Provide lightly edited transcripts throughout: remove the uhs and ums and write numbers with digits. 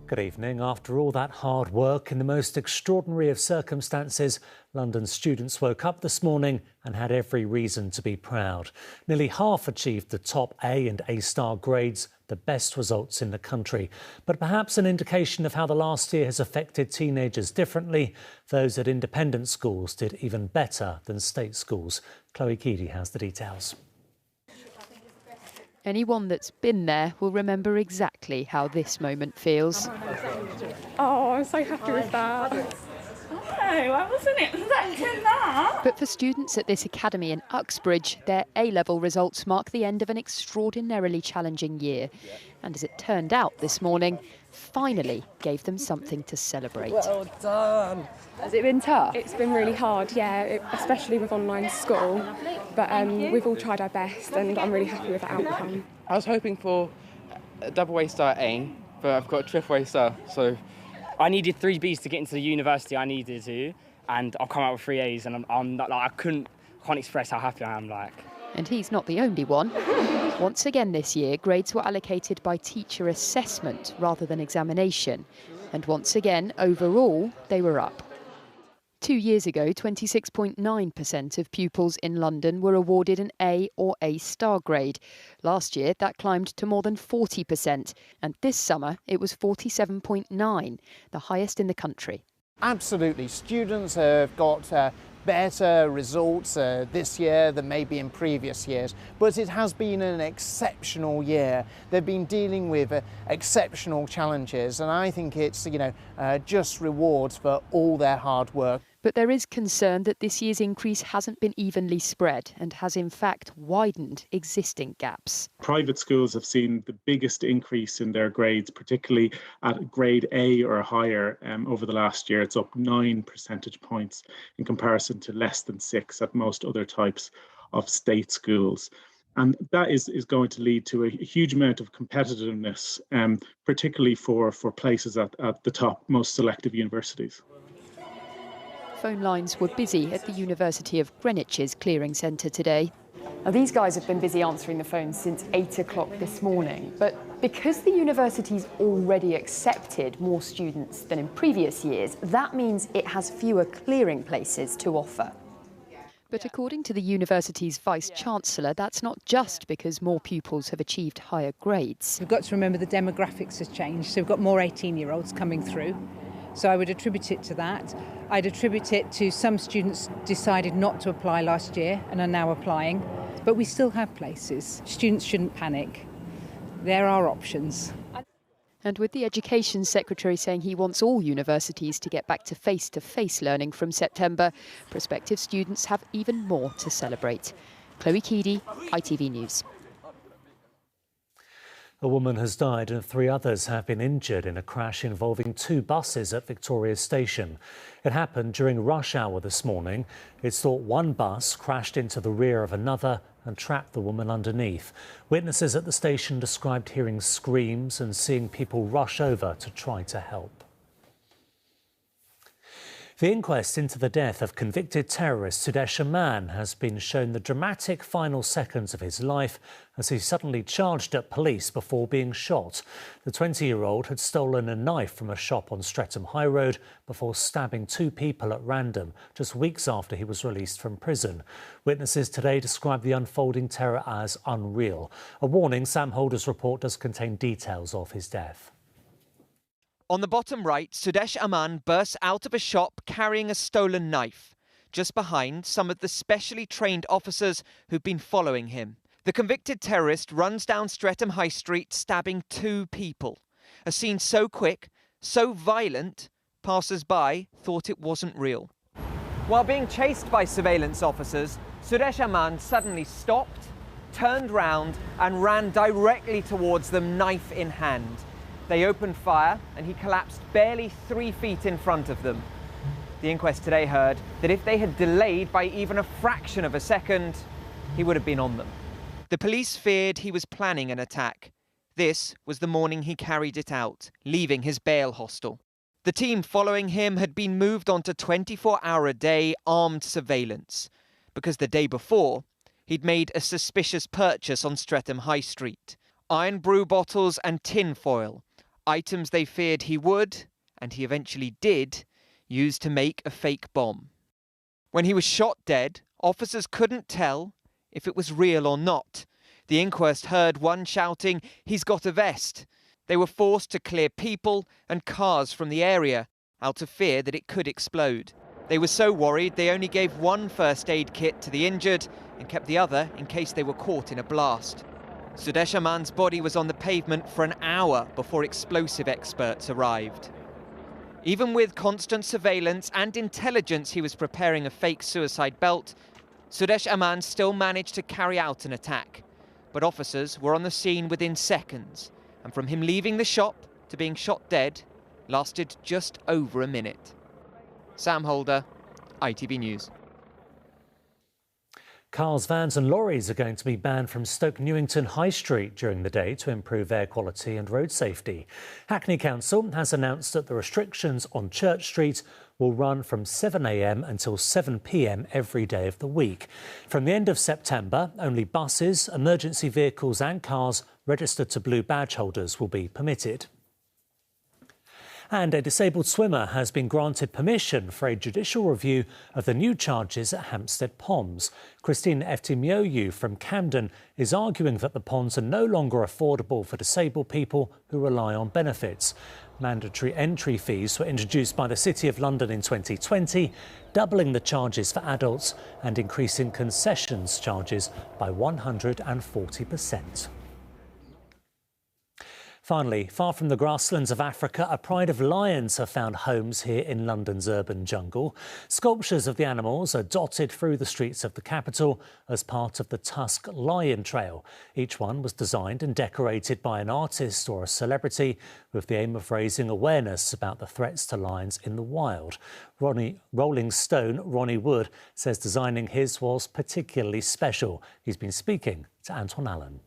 Good evening. After all that hard work in the most extraordinary of circumstances, London students woke up this morning and had every reason to be proud. Nearly half achieved the top A and A-star grades, the best results in the country. But perhaps an indication of how the last year has affected teenagers differently. Those at independent schools did even better than state schools. Chloe Keedy has the details. Anyone that's been there will remember exactly how this moment feels. Oh, I'm so happy with that. Oh, I wasn't expecting that. But for students at this academy in Uxbridge, their A-level results mark the end of an extraordinarily challenging year. And as it turned out this morning, finally gave them something to celebrate. Well done. Has it been tough? It's been really hard, yeah, especially with online school. But we've all tried our best and I'm really happy with the outcome. I was hoping for a double A-star A, but I've got a triple A-star, so I needed 3 Bs to get into the university I needed to, and I've come out with 3 As, and I'm not, like, I can't express how happy I am. And he's not the only one. Once again this year, grades were allocated by teacher assessment rather than examination. And once again, overall, they were up. 2 years ago, 26.9% of pupils in London were awarded an A or A-star grade. Last year, that climbed to more than 40%. And this summer, it was 47.9%, the highest in the country. Absolutely. Students have got better results this year than maybe in previous years, but it has been an exceptional year. They've been dealing with exceptional challenges, and I think it's, just rewards for all their hard work. But there is concern that this year's increase hasn't been evenly spread and has in fact widened existing gaps. Private schools have seen the biggest increase in their grades, particularly at grade A or higher over the last year. It's up 9 percentage points in comparison to less than 6 at most other types of state schools. And that is going to lead to a huge amount of competitiveness, particularly for places at the top most selective universities. Phone lines were busy at the University of Greenwich's clearing centre today. Now, these guys have been busy answering the phones since 8 o'clock this morning, but because the university's already accepted more students than in previous years, that means it has fewer clearing places to offer. But according to the university's Vice-Chancellor, that's not just because more pupils have achieved higher grades. We've got to remember the demographics has changed, so we've got more 18-year-olds coming through. So I would attribute it to that. I'd attribute it to some students decided not to apply last year and are now applying. But we still have places. Students shouldn't panic. There are options. And with the Education Secretary saying he wants all universities to get back to face-to-face learning from September, prospective students have even more to celebrate. Chloe Keedy, ITV News. A woman has died and 3 others have been injured in a crash involving 2 buses at Victoria Station. It happened during rush hour this morning. It's thought one bus crashed into the rear of another and trapped the woman underneath. Witnesses at the station described hearing screams and seeing people rush over to try to help. The inquest into the death of convicted terrorist Sudesh Aman has been shown the dramatic final seconds of his life as he suddenly charged at police before being shot. The 20-year-old had stolen a knife from a shop on Streatham High Road before stabbing 2 people at random just weeks after he was released from prison. Witnesses today described the unfolding terror as unreal. A warning, Sam Holder's report does contain details of his death. On the bottom right, Sudesh Aman bursts out of a shop carrying a stolen knife, just behind some of the specially trained officers who've been following him. The convicted terrorist runs down Streatham High Street, stabbing 2 people. A scene so quick, so violent, passers-by thought it wasn't real. While being chased by surveillance officers, Sudesh Aman suddenly stopped, turned round and ran directly towards them, knife in hand. They opened fire and he collapsed barely 3 feet in front of them. The inquest today heard that if they had delayed by even a fraction of a second, he would have been on them. The police feared he was planning an attack. This was the morning he carried it out, leaving his bail hostel. The team following him had been moved onto 24-hour-a-day armed surveillance because the day before, he'd made a suspicious purchase on Streatham High Street. Iron brew bottles and tin foil, items they feared he would, and he eventually did, use to make a fake bomb. When he was shot dead, officers couldn't tell if it was real or not. The inquest heard one shouting, "He's got a vest." They were forced to clear people and cars from the area, out of fear that it could explode. They were so worried they only gave one first aid kit to the injured and kept the other in case they were caught in a blast. Sudesh Aman's body was on the pavement for an hour before explosive experts arrived. Even with constant surveillance and intelligence he was preparing a fake suicide belt, Sudesh Aman still managed to carry out an attack. But officers were on the scene within seconds, and from him leaving the shop to being shot dead lasted just over a minute. Sam Holder, ITV News. Cars, vans and lorries are going to be banned from Stoke Newington High Street during the day to improve air quality and road safety. Hackney Council has announced that the restrictions on Church Street will run from 7 a.m. until 7 p.m. every day of the week. From the end of September, only buses, emergency vehicles and cars registered to blue badge holders will be permitted. And a disabled swimmer has been granted permission for a judicial review of the new charges at Hamstead Ponds. Christine Eftimioyu from Camden is arguing that the ponds are no longer affordable for disabled people who rely on benefits. Mandatory entry fees were introduced by the City of London in 2020, doubling the charges for adults and increasing concessions charges by 140%. Finally, far from the grasslands of Africa, a pride of lions have found homes here in London's urban jungle. Sculptures of the animals are dotted through the streets of the capital as part of the Tusk Lion Trail. Each one was designed and decorated by an artist or a celebrity with the aim of raising awareness about the threats to lions in the wild. Rolling Stone Ronnie Wood says designing his was particularly special. He's been speaking to Anton Allen.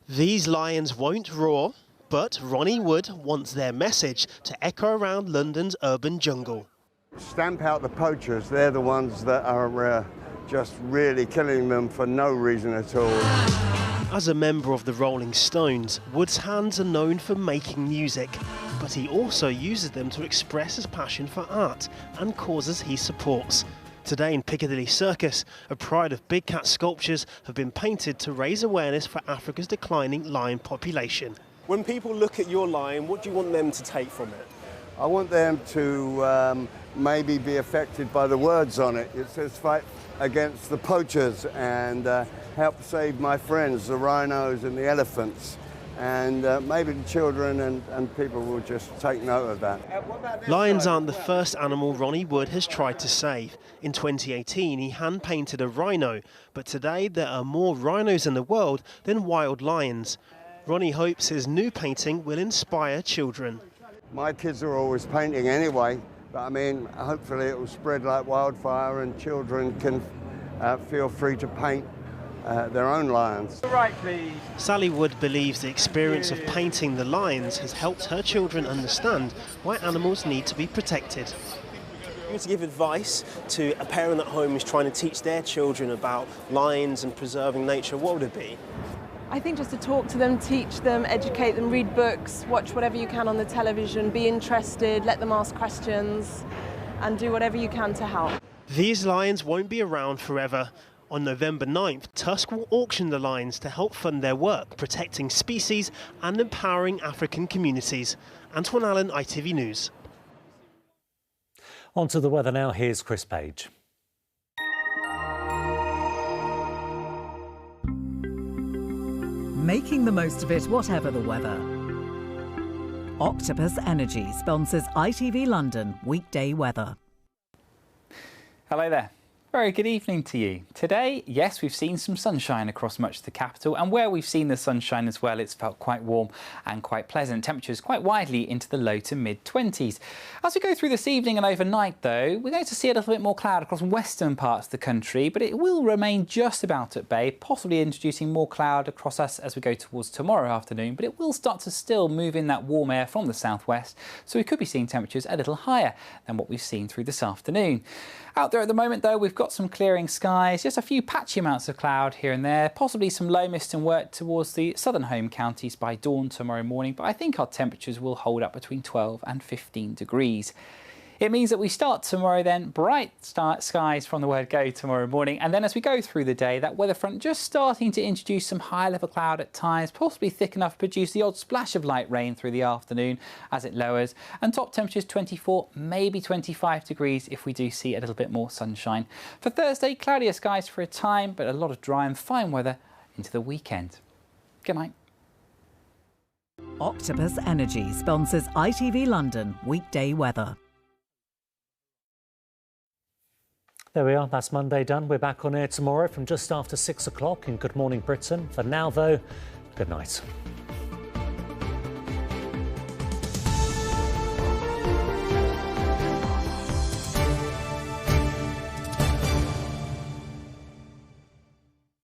These lions won't roar, but Ronnie Wood wants their message to echo around London's urban jungle. Stamp out the poachers, they're the ones that are just really killing them for no reason at all. As a member of the Rolling Stones, Wood's hands are known for making music, but he also uses them to express his passion for art and causes he supports. Today in Piccadilly Circus, a pride of big cat sculptures have been painted to raise awareness for Africa's declining lion population. When people look at your lion, what do you want them to take from it? I want them to maybe be affected by the words on it. It says fight against the poachers and help save my friends, the rhinos and the elephants. And maybe the children and people will just take note of that. Lions aren't the first animal Ronnie Wood has tried to save. In 2018, he hand-painted a rhino, but today there are more rhinos in the world than wild lions. Ronnie hopes his new painting will inspire children. My kids are always painting anyway, but I mean, hopefully it will spread like wildfire and children can feel free to paint their own lions. Right, please. Sally Wood believes the experience of painting the lions has helped her children understand why animals need to be protected. You to give advice to a parent at home who's trying to teach their children about lions and preserving nature, what would it be? I think just to talk to them, teach them, educate them, read books, watch whatever you can on the television, be interested, let them ask questions and do whatever you can to help. These lions won't be around forever. On November 9th, Tusk will auction the lions to help fund their work, protecting species and empowering African communities. Antoine Allen, ITV News. On to the weather now. Here's Chris Page. Making the most of it, whatever the weather. Octopus Energy sponsors ITV London weekday weather. Hello there. Very good evening to you. Today, yes, we've seen some sunshine across much of the capital, and where we've seen the sunshine as well, it's felt quite warm and quite pleasant. Temperatures quite widely into the low to mid-20s. As we go through this evening and overnight, though, we're going to see a little bit more cloud across western parts of the country, but it will remain just about at bay, possibly introducing more cloud across us as we go towards tomorrow afternoon, but it will start to still move in that warm air from the southwest, so we could be seeing temperatures a little higher than what we've seen through this afternoon. Out there at the moment, though, we've got got some clearing skies, just a few patchy amounts of cloud here and there, possibly some low mist and wet towards the southern home counties by dawn tomorrow morning, but I think our temperatures will hold up between 12 and 15 degrees. It means that we start tomorrow then, bright skies from the word go tomorrow morning, and then as we go through the day, that weather front just starting to introduce some higher level cloud at times, possibly thick enough to produce the odd splash of light rain through the afternoon as it lowers, and top temperatures 24, maybe 25 degrees if we do see a little bit more sunshine. For Thursday, cloudier skies for a time, but a lot of dry and fine weather into the weekend. Good night. Octopus Energy sponsors ITV London weekday weather. There we are, that's Monday done. We're back on air tomorrow from just after 6 o'clock in Good Morning Britain. For now, though, good night.